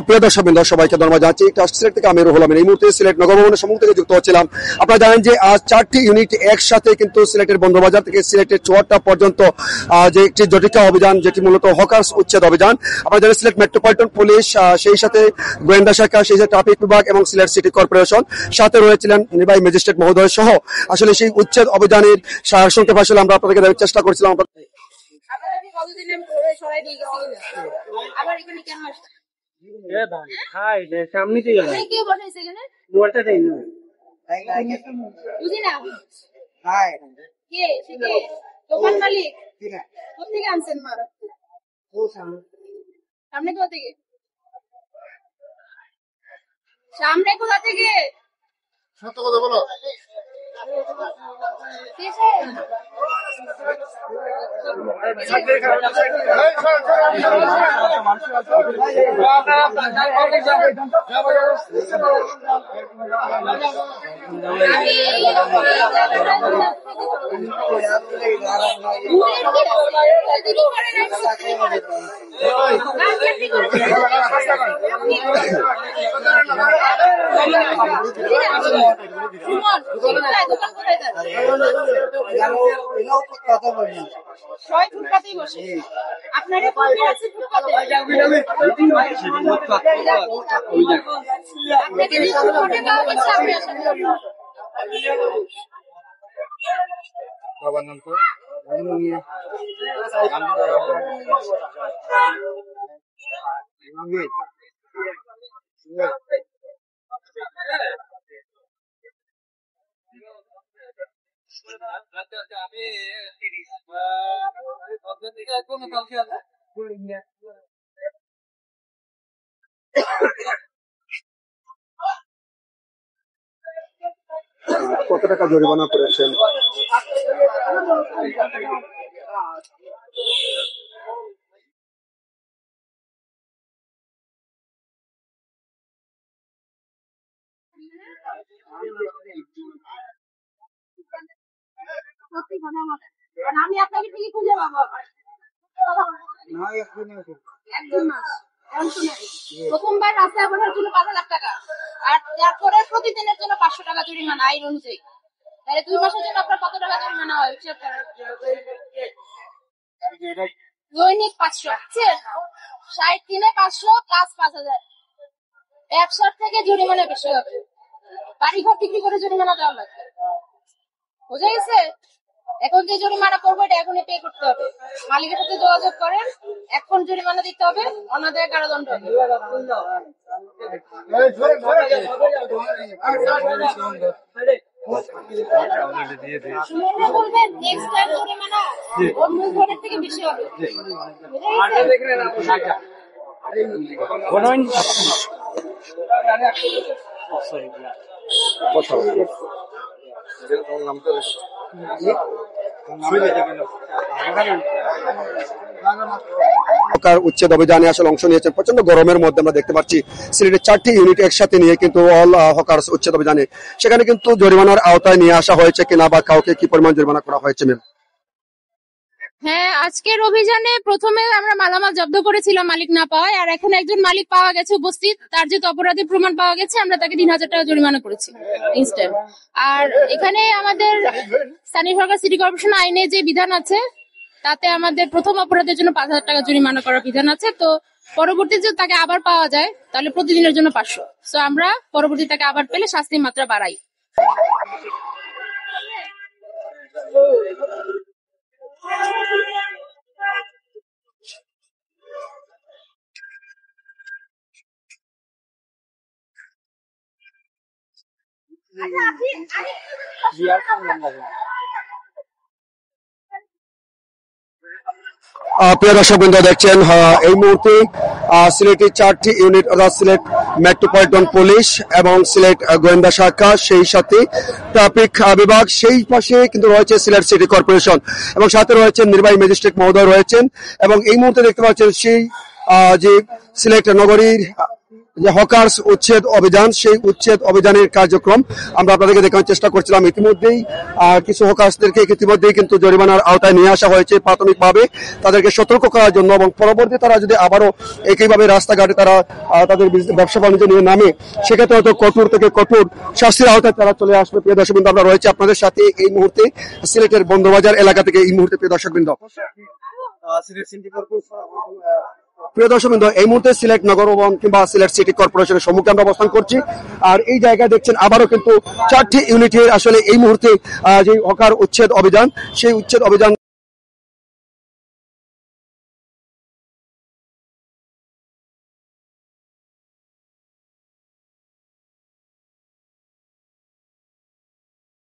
প্রিয় দর্শকবৃন্দ, সবাইকে ধন্যবাদ জানাচ্ছি। সিলেট থেকে আমি রুহুল আমিন এই মুহূর্তে সিলেট নগরভবনের সম্মুখ থেকে যুক্ত হচ্ছিলাম। আপনারা জানেন যে আজ 4টি ইউনিট একসাথে কিন্তু সিলেটের বন্দরবাজার থেকে সিলেটের চুয়াডাঙ্গা পর্যন্ত যে একটি জটিকা অভিযান, যেটি মূলত হকার্স উচ্ছেদ অভিযান। আপনারা জানেন সিলেট মেট্রোপলিটন পুলিশ, সেই সাথে গোয়েন্দা শাখা, সেই সাথে ট্রাফিক বিভাগ এবং সিলেট সিটি কর্পোরেশন, সাথে রয়েছিলেন নির্বাহী ম্যাজিস্ট্রেট মহোদয় সহ আসলে সেই উচ্ছেদ অভিযানের সারসংক্ষেপ আসলে আমরা আপনাদেরকে দেওয়ার চেষ্টা করছিলাম। দোকান মালিক কোথেকে আনছেন? সামনে কোথা থেকে? সামনে কোথা থেকে? সত্য কথা বলো। আপনারা বাবার নাম তো কত টাকা জরিমানা করেছেন? আমি আপনাকে ঠিকই খুঁজে পাবো। প্রথমবার রাস্তায় বসার জন্য 5,000 টাকা, আর তারপরে প্রতিদিনের জন্য 500 টাকা জরিমানা আইন অনুযায়ী। তাহলে 2 মাসের জন্য আপনার কত টাকা জরিমানা হয়? দৈনিক 500, 60 দিনে 500, কাজ 5,000। ব্যবসার থেকে জরিমানা বেশি হবে। বাড়িঘর বিক্রি করে জরিমানা দেওয়া লাগবে। বুঝে গেছে? এখন যে জরিমানা করবো এটা এখনই পে করতে হবে। মালিকের সাথে যোগাযোগ করেন, এখন জরিমানা দিতে হবে, অন্যদের কারাদণ্ড হবে। বলবেন নেক্সট টাইম জরিমানা অন্য ঘরের থেকে বেশি হবে। উচ্ছেদ অভিযানে আসলে অংশ নিয়েছেন। প্রচন্ড গরমের মধ্যে আমরা দেখতে পাচ্ছি সিলেটের 4টি ইউনিট একসাথে নিয়ে কিন্তু অল হকার্স উচ্ছেদ অভিযানে সেখানে কিন্তু জরিমানার আওতায় নিয়ে আসা হয়েছে কিনা বা কাউকে কি পরিমাণ জরিমানা করা হয়েছে? হ্যাঁ, আজকের অভিযানে প্রথমে আমরা মালামাল জব্দ করেছিলাম মালিক না পাওয়ায়, আর এখন একজন মালিক পাওয়া গেছে উপস্থিত। তার যে অপরাধী প্রমাণ পাওয়া গেছে, আমরা তাকে 3,000 টাকা জরিমানা করেছি ইনস্ট্যান্ট। আর এখানে আমাদের স্থানীয় সরকার সিটি কর্পোরেশন আইনে যে বিধান আছে তাতে আমাদের প্রথম অপরাধের জন্য 5,000 টাকা জরিমানা করার বিধান আছে। তো পরবর্তীতে যদি তাকে আবার পাওয়া যায় তাহলে প্রতিদিনের জন্য 500। তো আমরা পরবর্তী তাকে আবার পেলে শাস্তির মাত্রা বাড়াই। প্রিয় দর্শকবৃন্দ দেখছেন এই মুহূর্তে সিলেটের 4টি ইউনিট অর্থাৎ সিলেট মেট্রোপলিটন পুলিশ এবং সিলেট গোয়েন্দা শাখা, সেই সাথে ট্রাফিক বিভাগ, সেই পাশে কিন্তু রয়েছে সিলেট সিটি কর্পোরেশন এবং সাথে রয়েছেন নির্বাহী ম্যাজিস্ট্রেট মহোদয় রয়েছেন। এবং এই মুহূর্তে দেখতে পাচ্ছেন সেই যে সিলেট নগরীর যে হকার্স উচ্ছেদ অভিযান, সেই উচ্ছেদ অভিযানের কার্যক্রম আমরা আপনাদেরকে দেখানোর চেষ্টা করছিলাম। ইতিমধ্যেই কিছু হকার্সদেরকে ইতিমধ্যেই কিন্তু জরিমানার আওতায় নিয়ে আসা হয়েছে প্রাথমিকভাবে তাদেরকে সতর্ক করার জন্য, এবং পরবর্তী তারা যদি আবারও একইভাবে রাস্তাঘাটে তারা তাদের ব্যবসা বাণিজ্য নিয়ে নামে, সেক্ষেত্রে হয়তো কঠোর থেকে কঠোর শাস্তির আওতায় তারা চলে আসবে। প্রিয় দর্শকবৃন্দ, আমরা রয়েছে আপনাদের সাথে এই মুহূর্তে সিলেটের বন্দরবাজার এলাকা থেকে এই মুহূর্তে। প্রিয় দর্শকবৃন্দ, প্রিয় দর্শকবৃন্দ, এই মুহূর্তে সিলেট নগর ভবন কিংবা সিলেট সিটি কর্পোরেশনের সম্মুখে আমরা অবস্থান করছি। আর এই জায়গায় দেখছেন আবারও কিন্তু 4টি ইউনিটের আসলে এই মুহূর্তে যে হকার উচ্ছেদ অভিযান, সেই উচ্ছেদ অভিযান